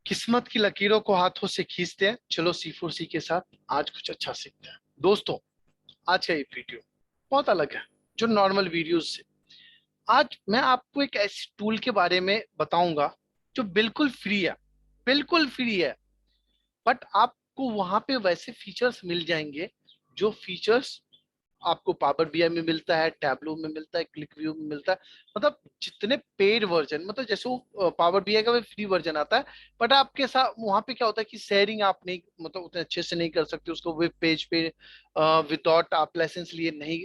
किस्मत की लकीरों को हाथों से खींचते हैं। चलो C4C के साथ आज कुछ अच्छा सीखते हैं दोस्तों। आज का ये वीडियो बहुत अलग है जो नॉर्मल वीडियोस से। आज मैं आपको एक ऐसी टूल के बारे में बताऊंगा जो बिल्कुल फ्री है, बिल्कुल फ्री है। बट आपको वहां पे वैसे फीचर्स मिल जाएंगे जो फीचर्स आपको पावर बीआई में मिलता है, टैबलो में मिलता है, क्लिक व्यू में मिलता है। मतलब जितने पेड वर्जन, मतलब जैसे वो पावर बीआई का भी फ्री वर्जन आता है, बट आपके साथ वहां पे क्या होता है कि शेयरिंग आप नहीं, मतलब उतने अच्छे से नहीं कर सकते उसको वेब पेज पे। विदाउट आप लाइसेंस लिए नहीं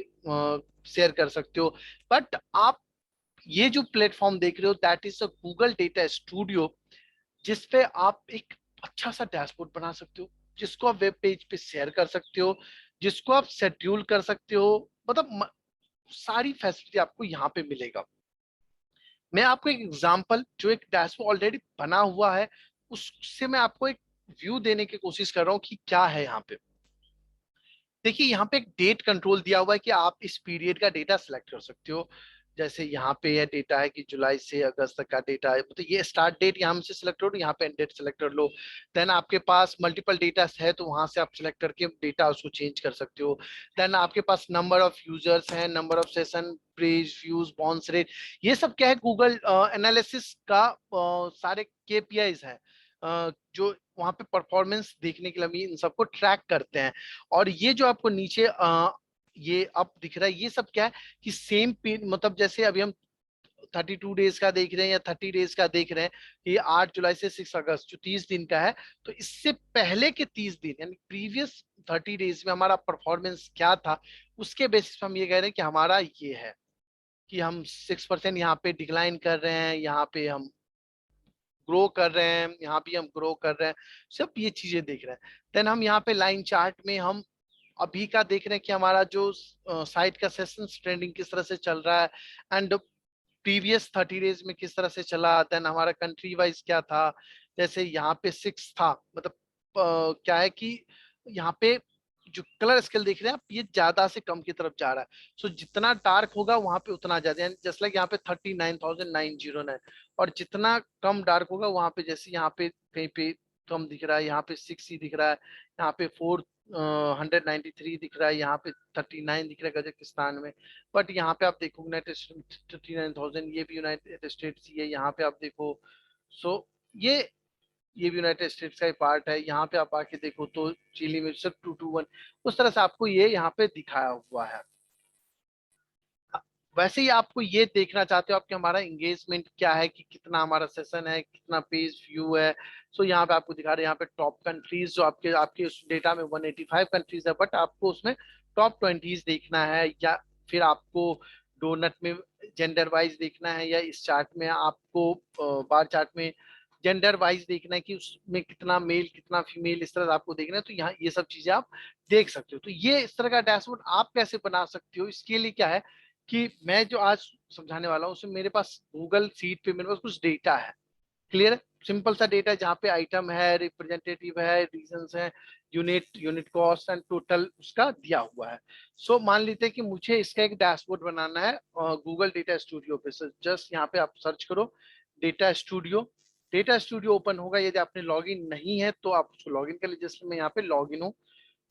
शेयर कर सकते हो। बट आप ये जो प्लेटफॉर्म देख रहे हो that is a Google data studio, जिसपे आप एक अच्छा सा डैशबोर्ड बना सकते हो, जिसको आप वेब पेज पे शेयर कर सकते हो, जिसको आप शेड्यूल कर सकते हो। मतलब सारी फैसिलिटी आपको यहाँ पे मिलेगा। मैं आपको एक एग्जांपल, जो एक डैशबोर्ड ऑलरेडी बना हुआ है, उससे मैं आपको एक व्यू देने की कोशिश कर रहा हूँ कि क्या है यहाँ पे। देखिए यहाँ पे एक डेट कंट्रोल दिया हुआ है कि आप इस पीरियड का डेटा सिलेक्ट कर सकते हो। जैसे यहाँ पे यह डेटा है कि जुलाई से अगस्त तक का डेटा है, मतलब ये स्टार्ट डेट यहाँ से सिलेक्ट करो, यहाँ पे एंड डेट सिलेक्ट कर लो। देन आपके पास मल्टीपल डेटा है तो वहां से आप सिलेक्ट करके डेटा उसको चेंज कर सकते हो। देन आपके पास नंबर ऑफ यूजर्स हैं, number of session, page views, bounce rate, ये सब क्या है गूगल एनालिसिस का सारे केपीआईज है, जो वहां पे परफॉर्मेंस देखने के लिए हम इन सबको ट्रैक करते हैं। और ये जो आपको नीचे ये अब दिख रहा है, ये सब क्या है कि सेम पिन, मतलब जैसे अभी हम 32 डेज का देख रहे हैं या 30 डेज का देख रहे हैं, कि 8 जुलाई से 6 अगस्त जो 30 दिन का है, तो इससे पहले के 30 दिन यानी प्रीवियस 30 डेज में हमारा परफॉर्मेंस क्या था, उसके बेसिस पे हम ये कह रहे हैं कि हमारा ये है कि हम 6% यहाँ पे डिक्लाइन कर रहे हैं, यहाँ पे हम ग्रो कर रहे हैं, यहाँ भी हम ग्रो कर रहे हैं। सब ये चीजें देख रहे हैं। देन हम यहाँ पे लाइन चार्ट में हम अभी का देख रहे हैं कि हमारा जो साइट का सेशन ट्रेंडिंग किस तरह से चल रहा है, एंड प्रीवियस 30 डेज में किस तरह से चला। देन हमारा कंट्री वाइज क्या था, जैसे यहाँ पे 6 था, मतलब क्या है कि यहाँ पे जो कलर स्केल देख रहे हैं आप, ये ज्यादा से कम की तरफ जा रहा है। सो जितना डार्क होगा वहां पे उतना ज्यादा, यानी जस्ट लाइक यहाँ पे 39,909, और जितना कम डार्क होगा वहां पे, जैसे यहाँ पे कहीं पे कम दिख रहा है, यहाँ पे 6 ही दिख रहा है, यहाँ पे 493 दिख रहा है, यहाँ पे 39 दिख रहा है कजाकिस्तान में। बट यहाँ पे आप देखो यूनाइटेड 39,000, ये भी यूनाइटेड स्टेट्स ही है। यहाँ पे आप देखो, सो ये ये भी यूनाइटेड स्टेट्स का ही पार्ट है। यहाँ पे आप आके देखो तो चिली में सिर्फ 221, उस तरह से आपको ये यहाँ पे दिखाया हुआ है। वैसे ही आपको ये देखना चाहते हो आपके हमारा एंगेजमेंट क्या है, कि कितना हमारा सेशन है, कितना पेज व्यू है। सो यहाँ पे आपको दिखा रहे हैं, यहाँ पे टॉप कंट्रीज जो आपके आपके उस डेटा में 185 कंट्रीज है, बट आपको उसमें टॉप 20 देखना है, या फिर आपको डोनट में जेंडर वाइज देखना है, या इस चार्ट में आपको बार चार्ट में जेंडर वाइज देखना है कि उसमें कितना मेल कितना फीमेल, इस तरह से आपको देखना है। तो यहाँ ये सब चीजें आप देख सकते हो। तो ये इस तरह का डैशबोर्ड आप कैसे बना सकते हो, इसके लिए क्या है कि मैं जो आज समझाने वाला हूँ उसमें मेरे पास गूगल सीट पे मेरे पास कुछ डेटा है। क्लियर है, सिंपल सा डेटा है जहाँ पे आइटम है, रिप्रेजेंटेटिव है, रीजंस है, unit unit cost and total उसका दिया हुआ है। सो मान लेते हैं कि मुझे इसका एक डैशबोर्ड बनाना है गूगल डेटा स्टूडियो पे। जस्ट यहाँ पे आप सर्च करो data studio. Data studio open होगा, यदि आपने लॉगिन नहीं है तो आप उसको लॉगिन कर लीजिए, जैसे मैं यहाँ पे लॉगिन हूँ।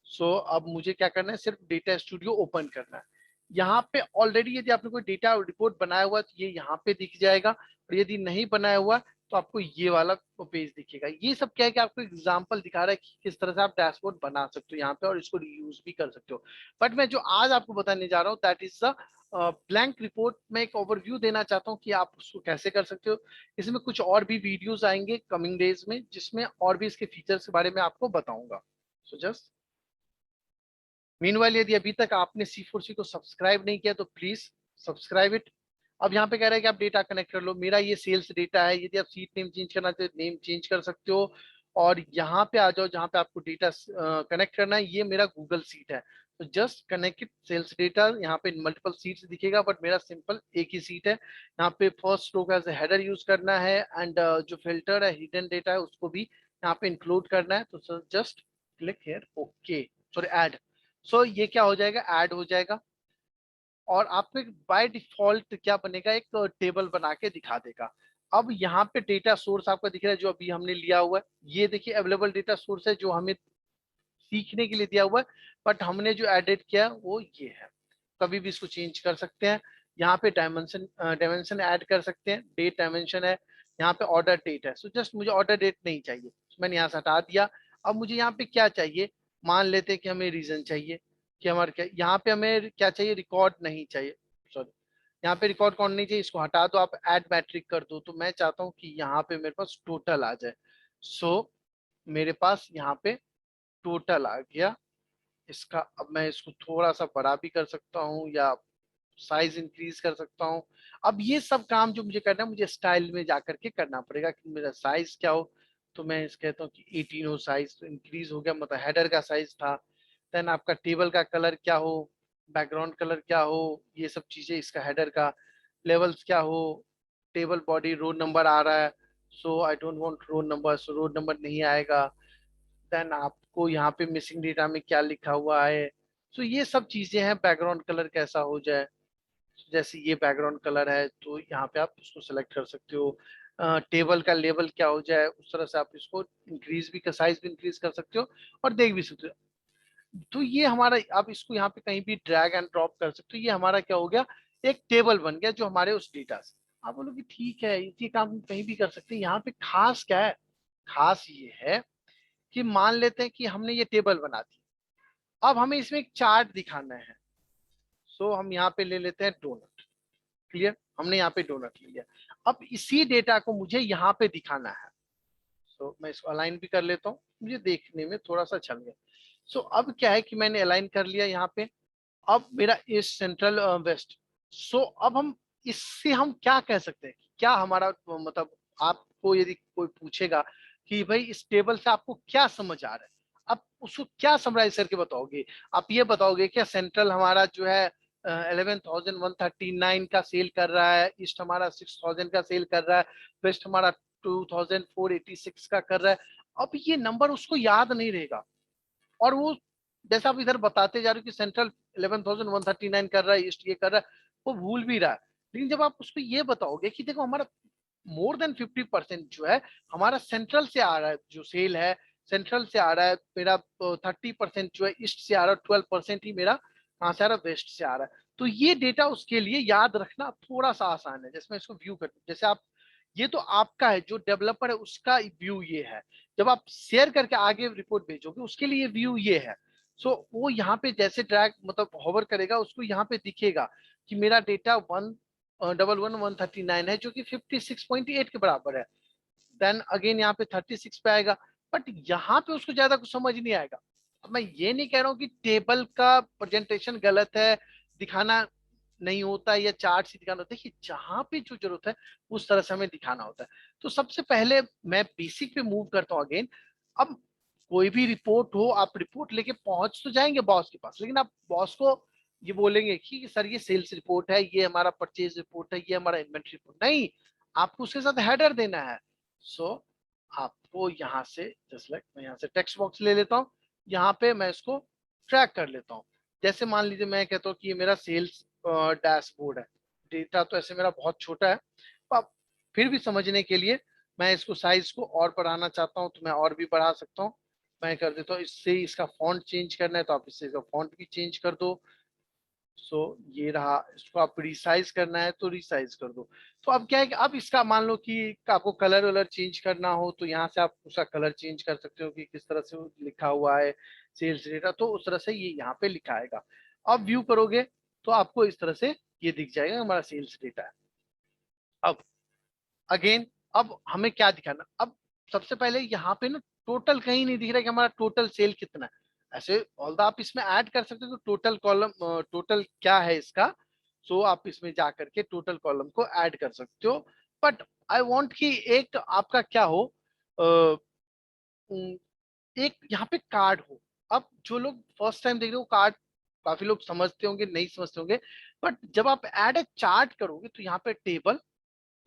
सो अब मुझे क्या करना है, सिर्फ डेटा स्टूडियो ओपन करना है। यहाँ पे ऑलरेडी यदि आपने कोई डेटा रिपोर्ट बनाया हुआ है तो ये यहाँ पे दिख जाएगा, और यदि नहीं बनाया हुआ तो आपको ये वाला पेज दिखेगा। ये सब क्या है कि आपको एग्जांपल दिखा रहा है कि किस तरह से आप डैशबोर्ड बना सकते हो यहाँ पे, और इसको रीयूज भी कर सकते हो। बट मैं जो आज आपको बताने जा रहा हूँ that is the blank report. में एक ओवरव्यू देना चाहता हूँ कि आप उसको कैसे कर सकते हो। इसमें कुछ और भी वीडियोस आएंगे कमिंग डेज में, जिसमें और भी इसके फीचर्स के बारे में आपको बताऊंगा। सो जस्ट मीनवाइल यदि अभी तक आपने C4C को सब्सक्राइब नहीं किया तो प्लीज सब्सक्राइब इट। अब यहाँ पे कह रहा है कि आप डेटा कनेक्ट कर लो, मेरा ये सेल्स डेटा है। यदि आप सीट नेम चेंज करना चाहते हो नेम चेंज कर सकते हो। और यहाँ पे आ जाओ जहाँ पे आपको डेटा कनेक्ट करना है, ये मेरा गूगल सीट है। तो जस्ट कनेक्ट सेल्स डेटा। यहाँ पे मल्टीपल सीट्स दिखेगा बट मेरा सिंपल एक ही सीट है। यहाँ पे फर्स्ट रो का एज हेडर यूज करना है, एंड जो फिल्टर है हिडन डेटा है उसको भी यहाँ पे इंक्लूड करना है। तो just click here okay, sorry add. So ये क्या हो जाएगा, ऐड हो जाएगा। और आपको एक बाय डिफॉल्ट क्या बनेगा, एक टेबल बना के दिखा देगा। अब यहाँ पे डेटा सोर्स आपका दिख रहा है जो अभी हमने लिया हुआ है, ये देखिए अवेलेबल डेटा सोर्स है जो हमें सीखने के लिए दिया हुआ है, बट हमने जो एडिट किया वो ये है। कभी भी इसको चेंज कर सकते हैं। यहाँ पे डायमेंशन ऐड कर सकते हैं, डेट डायमेंशन है, यहाँ पे ऑर्डर डेट है। सो जस्ट मुझे ऑर्डर डेट नहीं चाहिए, मैंने यहाँ से हटा दिया। अब मुझे यहाँ पे क्या चाहिए, मान लेते हैं कि हमें रीजन चाहिए, कि हमारे क्या यहाँ पे हमें क्या चाहिए, रिकॉर्ड नहीं चाहिए, सॉरी यहाँ पे रिकॉर्ड कौन नहीं चाहिए, इसको हटा दो, आप ऐड मैट्रिक कर दो। तो मैं चाहता हूँ कि यहाँ पे मेरे पास टोटल आ जाए। सो मेरे पास यहाँ पे टोटल आ गया इसका। अब मैं इसको थोड़ा सा बड़ा भी कर सकता हूँ या साइज इंक्रीज कर सकता हूँ। अब ये सब काम जो मुझे करना है, मुझे स्टाइल में जाकर के करना पड़ेगा कि मेरा साइज क्या हो। तो मैं इस कहता हूँ कि 18 हो साइज, तो इंक्रीज हो गया, मतलब हेडर का साइज था। देन आपका टेबल का कलर क्या हो, बैकग्राउंड कलर क्या हो, ये सब चीजें इसका हेडर का। लेवल्स क्या हो, टेबल बॉडी रो नंबर आ रहा है, so I don't want row number, so row number नहीं आएगा। देन आपको यहाँ पे मिसिंग डेटा में क्या लिखा हुआ है, तो ये सब चीजें हैं। बैकग्राउंड कलर कैसा हो जाए, जैसे ये बैकग्राउंड कलर है तो यहाँ पे आप उसको सेलेक्ट कर सकते हो। टेबल का लेवल क्या हो जाए, उस तरह से आप इसको इंक्रीज भी कर, साइज भी इंक्रीज कर सकते हो और देख भी सकते हो। तो ये हमारा, आप इसको यहाँ पे कहीं भी ड्रैग एंड ड्रॉप कर सकते हो। ये हमारा क्या हो गया, एक टेबल बन गया जो हमारे उस डेटा से। आप बोलोगे ठीक है, ये काम हम कहीं भी कर सकते हैं। यहाँ पे खास क्या है, खास ये है कि मान लेते हैं कि हमने ये टेबल बना दी, अब हमें इसमें एक चार्ट दिखाना है। सो हम यहाँ पे ले लेते हैं डोनट। क्लियर, हमने यहाँ पे डोनट ले लिया। अब इसी डेटा को मुझे यहाँ पे दिखाना है। सो मैं इसको अलाइन भी कर लेता हूँ, मुझे देखने में थोड़ा सा अच्छा लगे। सो अब क्या है कि मैंने अलाइन कर लिया यहाँ पे। अब मेरा ईस्ट सेंट्रल वेस्ट। सो अब हम इससे हम क्या कह सकते हैं कि क्या हमारा मतलब, आपको यदि कोई पूछेगा कि भाई इस टेबल से आपको क्या समझ आ रहा है, आप उसको क्या समराइज करके बताओगे। आप ये बताओगे क्या सेंट्रल हमारा जो है 11,139 का सेल कर रहा है, ईस्ट हमारा 6,000 का सेल कर रहा है, वेस्ट हमारा 2,486 का कर रहा है। अब ये नंबर उसको याद नहीं रहेगा, और वो जैसा आप इधर बताते जा रहे हो कि सेंट्रल 11,139 कर रहा है, ईस्ट ये कर रहा है, वो भूल भी रहा है। लेकिन जब आप उसको ये बताओगे कि देखो हमारा मोर देन 50% जो है हमारा सेंट्रल से आ रहा है, जो सेल है सेंट्रल से आ रहा है, मेरा 30% जो है ईस्ट से आ रहा है, 12% ही मेरा कहाँ से आ रहा है, वेस्ट से आ रहा है। तो ये डेटा उसके लिए याद रखना थोड़ा सा आसान है। जैसे मैं इसको व्यू कर, जैसे आप, ये तो आपका है जो डेवलपर है उसका व्यू ये है। जब आप शेयर करके आगे रिपोर्ट भेजोगे उसके लिए व्यू ये है। सो वो यहाँ पे जैसे ड्रैग मतलब होवर करेगा, उसको यहाँ पे दिखेगा कि मेरा डेटा 111,139 है जो कि 56.8 के बराबर है। देन अगेन यहाँ पे 36 पे आएगा, बट यहाँ पे उसको ज्यादा कुछ समझ नहीं आएगा। अब मैं ये नहीं कह रहा हूँ कि टेबल का प्रेजेंटेशन गलत है, दिखाना नहीं होता है या चार्ट से दिखाना होता है, कि जहां पे जो जरूरत है उस तरह से हमें दिखाना होता है। तो सबसे पहले मैं बेसिक पे मूव करता हूँ अगेन। अब कोई भी रिपोर्ट हो, आप रिपोर्ट लेके पहुंच तो जाएंगे बॉस के पास, लेकिन आप बॉस को ये बोलेंगे कि सर ये सेल्स रिपोर्ट है, ये हमारा परचेज रिपोर्ट है, ये हमारा इन्वेंट्री रिपोर्ट नहीं, आपको उसके साथ हेडर देना है। सो आपको यहाँ से जस्ट लाइक मैं यहाँ से टेक्स्ट बॉक्स ले लेता हूँ, यहाँ पे मैं इसको ट्रैक कर लेता हूँ। जैसे मान लीजिए मैं कहता हूँ कि ये मेरा सेल्स डैशबोर्ड है। डेटा तो ऐसे मेरा बहुत छोटा है, पर फिर भी समझने के लिए मैं इसको साइज को और बढ़ाना चाहता हूँ तो मैं और भी बढ़ा सकता हूँ। मैं कर देता हूँ, इससे इसका फॉन्ट चेंज करना है तो आप इससे इसका फॉन्ट भी चेंज कर दो। सो ये रहा, इसको आप रिसाइज करना है तो रिसाइज कर दो। तो अब क्या है कि अब इसका मान लो कि आपको कलर वलर चेंज करना हो तो यहाँ से आप उसका कलर चेंज कर सकते हो कि किस तरह से लिखा हुआ है सेल्स डेटा, तो उस तरह से ये यहाँ पे लिखा आएगा। अब व्यू करोगे तो आपको इस तरह से ये दिख जाएगा हमारा सेल्स डेटा है। अब अगेन, अब हमें क्या दिखाना, अब सबसे पहले यहाँ पे ना टोटल कहीं नहीं दिख रहा कि हमारा टोटल सेल कितना है। ऐसे ऑल्दो आप इसमें ऐड कर सकते हो तो टोटल कॉलम, टोटल क्या है इसका, सो आप इसमें जा करके टोटल कॉलम को ऐड कर सकते हो। बट आई वांट कि एक आपका क्या हो, अ, एक यहाँ पे कार्ड हो। अब जो लोग फर्स्ट टाइम देख रहे हो कार्ड काफी लोग समझते होंगे, नहीं समझते होंगे, बट जब आप ऐड ए चार्ट करोगे तो यहाँ पे table,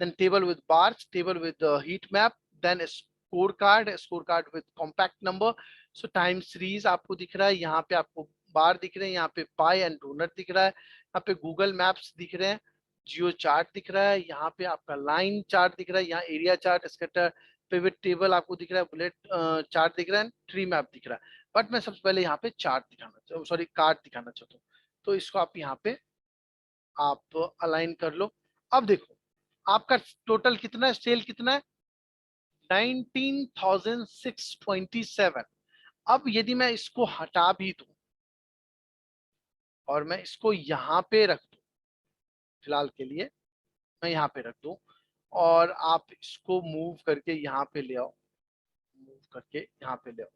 then table with bars, table with the heat map, then a scorecard with compact number, so time series आपको दिख रहा है, यहाँ पे आपको बार दिख रहे हैं, यहाँ पे पाई एंड डोनट दिख रहा है, यहाँ पे गूगल मैप्स दिख रहे हैं। जियो चार्ट दिख रहा है, यहाँ पे आपका लाइन चार्ट दिख रहा है, यहाँ area chart, scatter, pivot table आपको दिख रहा है, बुलेट चार्ट दिख रहा है, ट्री मैप दिख रहा है। बट मैं सबसे पहले यहाँ पे चार्ट दिखाना, सॉरी कार्ड दिखाना चाहता हूँ। तो इसको आप यहाँ पे आप अलाइन कर लो। अब देखो आपका टोटल कितना है, सेल कितना है, 19,627। अब यदि मैं इसको हटा भी दूं और मैं इसको यहाँ पे रख दूं, फिलहाल के लिए मैं यहाँ पे रख दूं, और आप इसको मूव करके यहाँ पे ले आओ, मूव करके यहाँ पे ले आओ,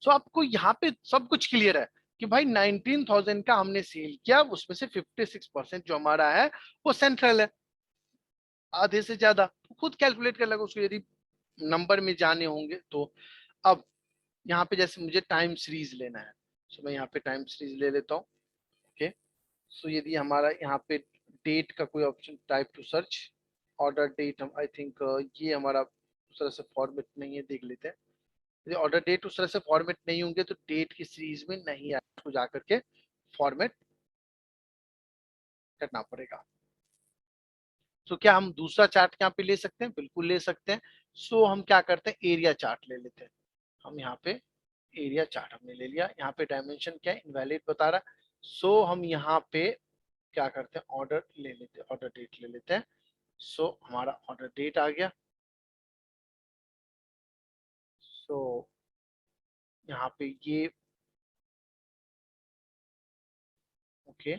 तो आपको यहाँ पे सब कुछ क्लियर है कि भाई 19,000 का हमने सेल किया, उसमें से 56% जो हमारा है वो सेंट्रल है, आधे से ज्यादा। तो खुद कैलकुलेट कर लेगा उसको, यदि नंबर में जाने होंगे तो। अब यहाँ पे जैसे मुझे टाइम सीरीज लेना है, तो मैं यहाँ पे टाइम सीरीज ले लेता हूँ। ओके, सो यदि हमारा यहाँ पे डेट का कोई option, type to search order date, हम आई थिंक ये हमारा उस तरह से फॉर्मेट नहीं है, देख लेते हैं। यदि ऑर्डर डेट उस तरह से फॉर्मेट नहीं होंगे तो डेट की सीरीज में नहीं आए, तो जाकर के फॉर्मेट करना पड़ेगा। तो क्या हम दूसरा चार्ट यहाँ पे ले सकते हैं? बिल्कुल ले सकते हैं। सो हम क्या करते हैं, एरिया चार्ट ले लेते हैं। हम यहाँ पे एरिया चार्ट हमने ले लिया, यहाँ पे डायमेंशन क्या है, इनवैलिड बता रहा है। सो हम यहाँ पे क्या करते हैं, ऑर्डर ले लेते हैं, ऑर्डर डेट ले लेते हैं। सो हमारा ऑर्डर डेट आ गया। सो यहाँ पे ये ओके,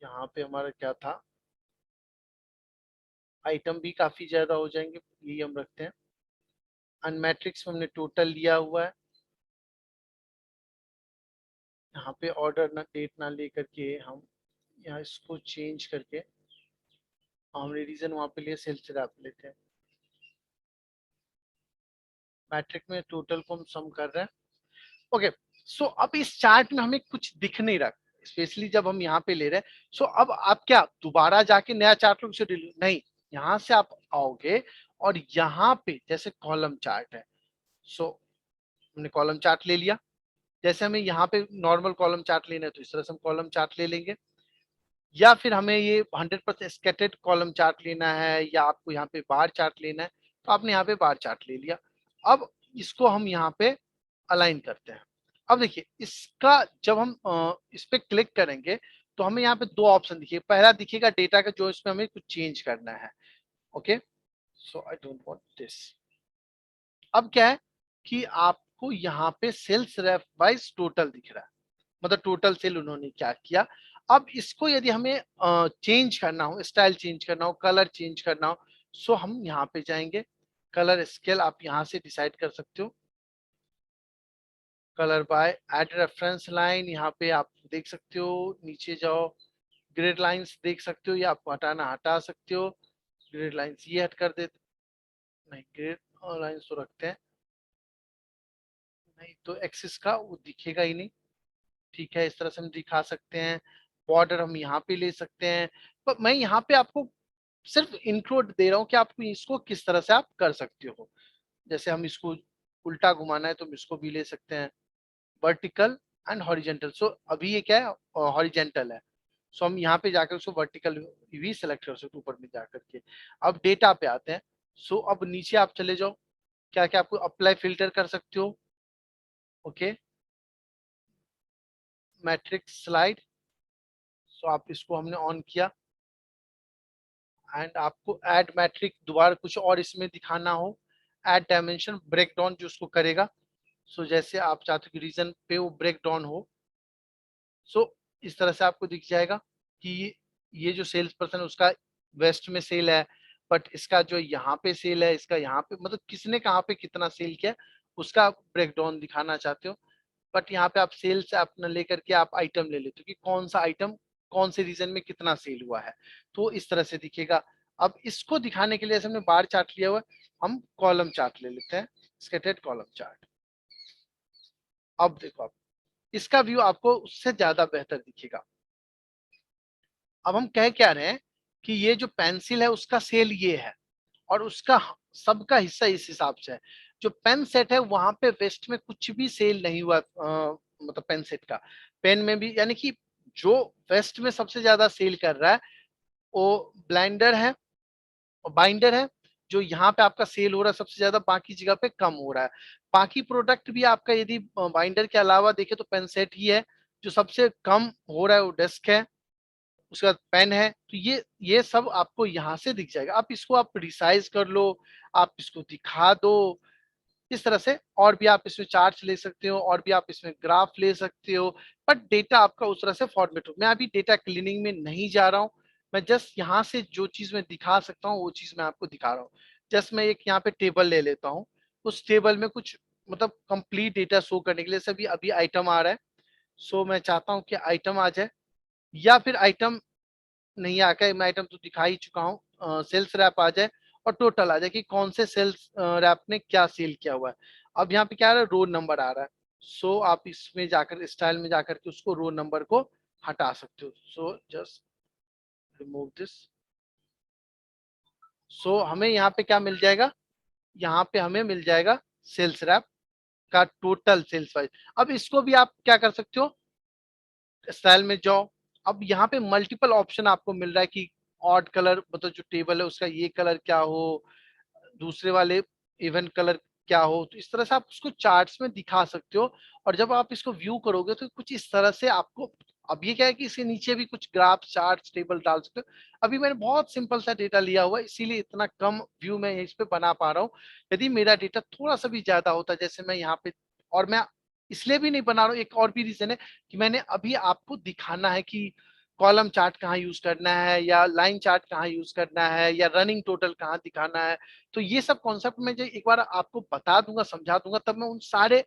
यहाँ पे हमारा क्या था, आइटम भी काफी ज्यादा हो जाएंगे, यही हम रखते हैं। अनमैट्रिक्स में हमने टोटल लिया हुआ है, यहाँ पे ऑर्डर ना डेट ना लेकर के हम यहाँ इसको चेंज करके हमने रीजन वहां पे लिए, सेल्स रैप लेते हैं। मैट्रिक में टोटल को हम सम कर रहे हैं। ओके, सो अब इस चार्ट में हमें कुछ दिख नहीं रहा, स्पेशली जब हम यहाँ पे ले रहे हैं। सो अब आप क्या दोबारा जाके नया चार्ट लो, नहीं, यहाँ से आप आओगे और यहाँ पे जैसे कॉलम चार्ट है, सो हमने कॉलम चार्ट ले लिया। जैसे हमें यहाँ पे नॉर्मल कॉलम चार्ट लेना है तो इस तरह से हम कॉलम चार्ट ले लेंगे, या फिर हमें ये 100% स्कैटर्ड कॉलम चार्ट लेना है, या आपको यहाँ पे बार चार्ट लेना है तो आपने यहाँ पे बार चार्ट ले लिया। अब इसको हम यहाँ पे अलाइन करते हैं। अब देखिए इसका जब हम इस पे क्लिक करेंगे तो हमें यहाँ पे दो ऑप्शन दिखेगा। पहला दिखेगा डेटा का, जो इसमें हमें कुछ चेंज करना है। Okay, so I don't want this. अब क्या है कि आपको यहाँ पे सेल्स रेफ वाइज टोटल दिख रहा है, मतलब टोटल सेल उन्होंने क्या किया। अब इसको यदि हमें चेंज करना हो, स्टाइल चेंज करना हो, कलर चेंज करना हो, सो हम यहाँ पे जाएंगे। कलर स्केल आप यहाँ से डिसाइड कर सकते हो, colour bye add reference line, यहाँ पे आप देख सकते हो। नीचे जाओ, ग्रिड लाइंस देख सकते हो, या आपको हटाना हटा सकते हो। ग्रिड लाइंस ये हट कर देते, नहीं ग्रिड लाइंस तो रखते हैं, नहीं तो एक्सिस का वो दिखेगा ही नहीं। ठीक है, इस तरह से हम दिखा सकते हैं। बॉर्डर हम यहाँ पे ले सकते हैं, पर मैं यहाँ पे आपको सिर्फ इंक्लूड दे रहा हूँ कि आपको इसको किस तरह से आप कर सकते हो। जैसे हम इसको उल्टा घुमाना है तो हम इसको भी ले सकते हैं, वर्टिकल एंड हॉरिजेंटल। सो अभी ये क्या है, हॉरिजेंटल है। सो हम यहाँ पे जाकर उसको वर्टिकल भी सिलेक्ट कर सकते, ऊपर में जाकर के। अब डेटा पे आते हैं। सो अब नीचे आप चले जाओ, क्या क्या आपको अप्लाई फिल्टर कर सकते हो। ओके, मैट्रिक्स स्लाइड, सो आप इसको हमने ऑन किया। एंड आपको ऐड मैट्रिक दोबारा कुछ और इसमें दिखाना हो, ऐड डायमेंशन ब्रेक डाउन जो उसको करेगा। सो जैसे आप चाहते हो कि रीजन पे वो ब्रेक डाउन हो, सो इस तरह से आपको दिख जाएगा कि ये जो सेल्स पर्सन है उसका वेस्ट में सेल है, बट इसका जो यहाँ पे सेल है, इसका यहाँ पे, मतलब किसने कहाँ पे कितना सेल किया उसका ब्रेक डाउन दिखाना चाहते हो। बट यहाँ पे आप सेल से अपना लेकर के आप आइटम ले लेते हो कि कौन सा आइटम कौन से रीजन में कितना सेल हुआ है, तो इस तरह से दिखेगा। अब इसको दिखाने के लिए हमने बार चार्ट लिया हुआ है, हम कॉलम चार्ट ले लेते हैं, स्कैटर्ड कॉलम चार्ट। अब देखो, आप इसका व्यू आपको उससे ज्यादा बेहतर दिखेगा। अब हम कह क्या रहे हैं कि ये जो पेंसिल है उसका सेल ये है, और उसका सबका हिस्सा इस हिसाब से है। जो पेन सेट है वहां पे वेस्ट में कुछ भी सेल नहीं हुआ, मतलब पेन सेट का। पेन में भी यानी कि जो वेस्ट में सबसे ज्यादा सेल कर रहा है वो ब्लाइंडर है और बाइंडर है, जो यहाँ पे आपका सेल हो रहा है सबसे ज्यादा, बाकी जगह पे कम हो रहा है। बाकी प्रोडक्ट भी आपका यदि बाइंडर के अलावा देखे तो पेन सेट ही है जो सबसे कम हो रहा है, वो डेस्क है, उसके बाद पेन है। तो ये सब आपको यहाँ से दिख जाएगा। आप इसको आप रिसाइज कर लो, आप इसको दिखा दो इस तरह से, और भी आप इसमें चार्ट ले सकते हो, और भी आप इसमें ग्राफ ले सकते हो, बट डेटा आपका उस तरह से फॉर्मेट हो। मैं अभी डेटा क्लीनिंग में नहीं जा रहा हूँ, मैं जस्ट यहाँ से जो चीज मैं दिखा सकता हूँ वो चीज मैं आपको दिखा रहा हूँ। जस्ट मैं एक यहाँ पे टेबल ले लेता हूँ, उस टेबल में कुछ मतलब कंप्लीट डेटा शो करने के लिए सभी अभी आइटम आ रहा है। सो मैं चाहता हूँ कि आइटम आ जाए, या फिर आइटम नहीं आकर मैं आइटम तो दिखा ही चुका हूँ, सेल्स रैप आ जाए और टोटल आ जाए कि कौन से सेल्स रैप ने क्या सेल किया हुआ है। अब यहाँ पे क्या आ रहा है, रोल नंबर आ रहा है। सो आप इसमें जाकर स्टाइल में जाकर के उसको रोल नंबर को हटा सकते हो। So just remove this. So हमें यहाँ पे क्या मिल जाएगा, यहाँ पे हमें मिल जाएगा सेल्स रैप का टोटल सेल्स वाइज। अब इसको भी आप क्या कर सकते हो, स्टाइल में जाओ। अब यहाँ पे मल्टीपल ऑप्शन आपको मिल रहा है कि ऑड कलर, मतलब जो टेबल है उसका ये कलर क्या हो, दूसरे वाले इवन कलर क्या हो। तो इस तरह से आप उसको चार्ट्स में दिखा सकते हो। और जब आप इसको व्यू करोगे तो कुछ इस तरह से आपको, अब ये क्या है कि इसके नीचे भी कुछ ग्राफ चार्ट टेबल डाल सकते हो। अभी मैंने बहुत सिंपल सा डेटा लिया हुआ है, इसीलिए इतना कम व्यू में इस पे बना पा रहा हूँ। यदि मेरा डेटा थोड़ा सा भी ज्यादा होता, जैसे मैं यहाँ पे, और मैं इसलिए भी नहीं बना रहा हूँ, एक और भी रीजन है कि मैंने अभी आपको दिखाना है कि कॉलम चार्ट कहाँ यूज करना है, या लाइन चार्ट कहाँ यूज करना है, या रनिंग टोटल कहाँ दिखाना है। तो ये सब कॉन्सेप्ट मैं जब एक बार आपको बता दूंगा, समझा दूंगा, तब मैं उन सारे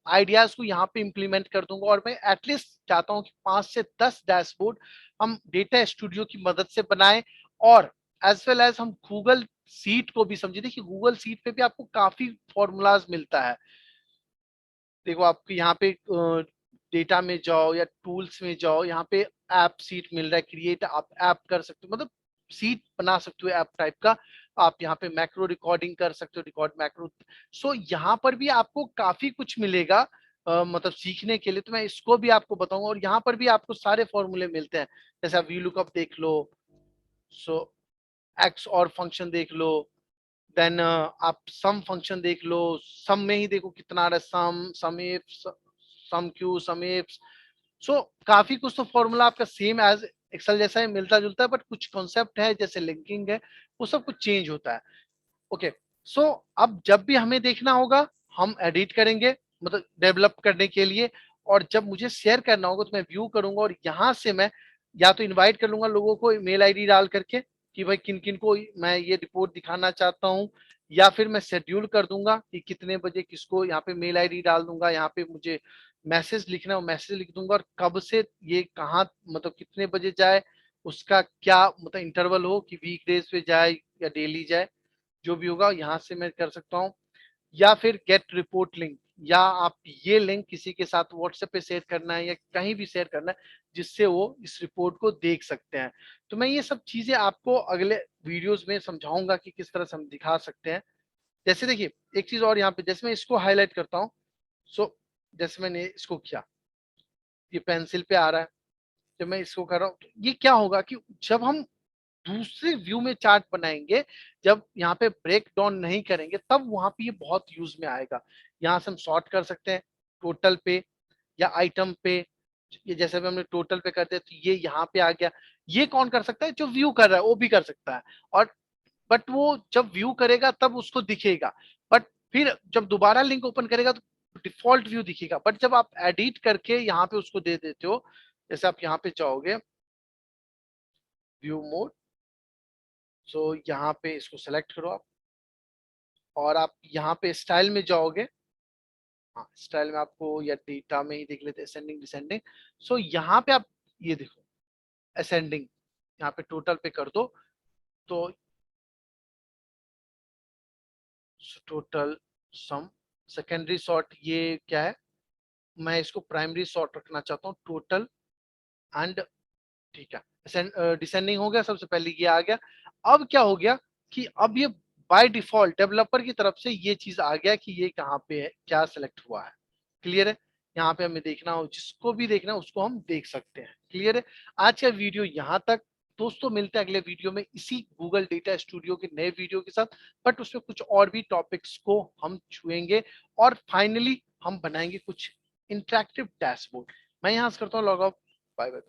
आइडियाज को यहाँ पे इम्प्लीमेंट कर दूंगा। और मैं एटलीस्ट चाहता हूँ कि 5 से 10 डैशबोर्ड हम डेटा स्टूडियो की मदद से बनाएं, और एज वेल एज हम गूगल सीट को भी समझे। देखिए गूगल सीट पे भी आपको काफी फॉर्मूलाज मिलता है। देखो आपको यहाँ पे डेटा में जाओ या टूल्स में जाओ, यहाँ पे ऐप सीट मिल रहा है, क्रिएट आप ऐप कर सकते हो, मतलब सीट बना सकते हो ऐप टाइप का। आप यहाँ पे मैक्रो रिकॉर्डिंग कर सकते हो, रिकॉर्ड मैक्रो। सो यहाँ पर भी आपको काफी कुछ मिलेगा मतलब सीखने के लिए। तो मैं इसको भी आपको बताऊंगा, और यहाँ पर भी आपको सारे फॉर्मूले मिलते हैं। जैसे आप वी लुकअप देख लो, सो एक्स और फंक्शन देख लो, देन आप सम फंक्शन देख लो, सम में ही देखो कितना आ रहा है, sum if, sum Q, sum if. So काफी कुछ तो फॉर्मूला आपका सेम एज एक्सेल जैसा ही मिलता जुलता है, बट कुछ कॉन्सेप्ट है जैसे लिंकिंग है, वो सब कुछ चेंज होता है। ओके। सो अब जब भी हमें देखना होगा हम एडिट करेंगे, मतलब डेवलप करने के लिए। और जब मुझे शेयर करना होगा तो मैं व्यू करूंगा, और यहाँ से मैं या तो इनवाइट कर लूंगा लोगों को मेल आईडी डाल करके कि भाई किन किन को मैं ये रिपोर्ट दिखाना चाहता हूँ, या फिर मैं शेड्यूल कर दूंगा कि कितने बजे किसको, यहाँ पे मेल आईडी डाल दूंगा, यहाँ पे मुझे मैसेज लिखना है मैसेज लिख दूंगा, और कब से ये कहाँ मतलब कितने बजे जाए, उसका क्या मतलब इंटरवल हो कि वीकडेज पे जाए या डेली जाए, जो भी होगा यहाँ से मैं कर सकता हूँ। या फिर गेट रिपोर्ट लिंक, या आप ये लिंक किसी के साथ व्हाट्सएप पे शेयर करना है या कहीं भी शेयर करना है, जिससे वो इस रिपोर्ट को देख सकते हैं। तो मैं ये सब चीजें आपको अगले वीडियोस में समझाऊंगा कि किस तरह से हम दिखा सकते हैं। जैसे देखिए एक चीज और यहाँ पे, जैसे मैं इसको हाईलाइट करता हूँ। सो जैसे मैंने इसको किया, ये पेंसिल पे आ रहा है, जब मैं इसको कर रहा हूँ तो ये क्या होगा कि जब हम दूसरे व्यू में चार्ट बनाएंगे, जब यहाँ पे ब्रेक डाउन नहीं करेंगे, तब वहां पे ये बहुत यूज में आएगा। यहाँ से हम सॉर्ट कर सकते हैं टोटल पे या आइटम पे। ये जैसे भी हमने टोटल पे कर दिया तो ये यहाँ पे आ गया। ये कौन कर सकता है, जो व्यू कर रहा है वो भी कर सकता है। और बट वो जब व्यू करेगा तब उसको दिखेगा, बट फिर जब दोबारा लिंक ओपन करेगा तो डिफॉल्ट व्यू दिखेगा। बट जब आप एडिट करके यहाँ पे उसको दे देते हो, जैसे आप यहाँ पे जाओगे व्यू मोड, सो यहाँ पे इसको सेलेक्ट करो आप, और आप यहाँ पे स्टाइल में जाओगे। हाँ स्टाइल में आपको, या डेटा में ही देख लेते हैं असेंडिंग डिसेंडिंग। सो यहाँ पे आप ये देखो असेंडिंग, यहाँ पे टोटल पे कर दो तो टोटल सम। सेकेंडरी सॉर्ट ये क्या है, मैं इसको प्राइमरी सॉर्ट रखना चाहता हूँ, टोटल एंड, ठीक है। डिसेंडिंग हो गया, सबसे पहले ये आ गया। अब क्या हो गया कि अब ये बाय डिफॉल्ट डेवलपर की तरफ से ये चीज आ गया कि ये कहाँ पे है, क्या सिलेक्ट हुआ है। क्लियर है। यहाँ पे हमें देखना हो, जिसको भी देखना है उसको हम देख सकते हैं। क्लियर है? आज का वीडियो यहाँ तक। दोस्तों मिलते हैं अगले वीडियो में इसी गूगल डेटा स्टूडियो के नए वीडियो के साथ, बट उसमें कुछ और भी टॉपिक्स को हम छुएंगे और फाइनली हम बनाएंगे कुछ इंटरेक्टिव डैशबोर्ड। मैं यहाँ से करता हूँ लॉग ऑफ। Bye bye.